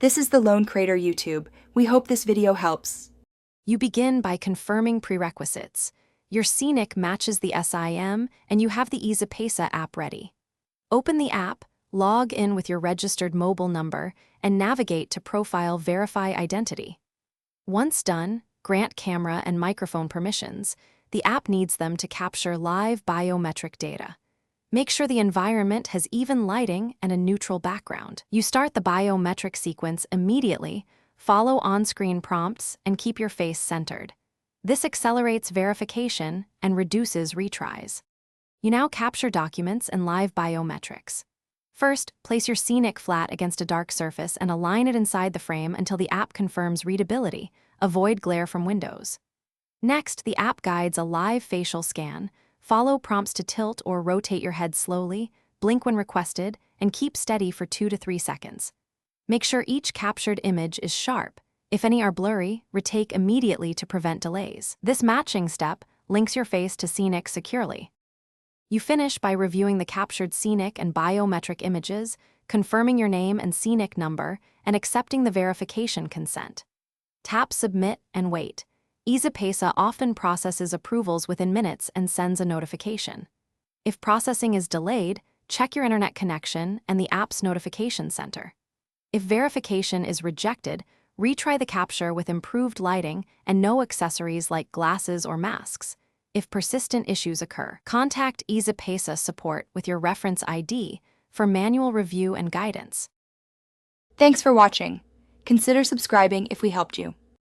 This is the Lone Crater YouTube. We hope this video helps. You begin by confirming prerequisites. Your Scenic matches the SIM, and you have the Easypaisa app ready. Open the app, log in with your registered mobile number, and navigate to Profile Verify Identity. Once done, grant camera and microphone permissions. The app needs them to capture live biometric data. Make sure the environment has even lighting and a neutral background. You start the biometric sequence immediately, follow on-screen prompts, and keep your face centered. This accelerates verification and reduces retries. You now capture documents and live biometrics. First, place your Scenic flat against a dark surface and align it inside the frame until the app confirms readability. Avoid glare from windows. Next, the app guides a live facial scan. Follow prompts to tilt or rotate your head slowly, blink when requested, and keep steady for 2 to 3 seconds. Make sure each captured image is sharp. If any are blurry, retake immediately to prevent delays. This matching step links your face to Scenic securely. You finish by reviewing the captured Scenic and biometric images, confirming your name and Scenic number, and accepting the verification consent. Tap Submit and wait. Easypaisa often processes approvals within minutes and sends a notification. If processing is delayed, check your internet connection and the app's notification center. If verification is rejected, retry the capture with improved lighting and no accessories like glasses or masks. If persistent issues occur, contact Easypaisa support with your reference ID for manual review and guidance. Thanks for watching. Consider subscribing if we helped you.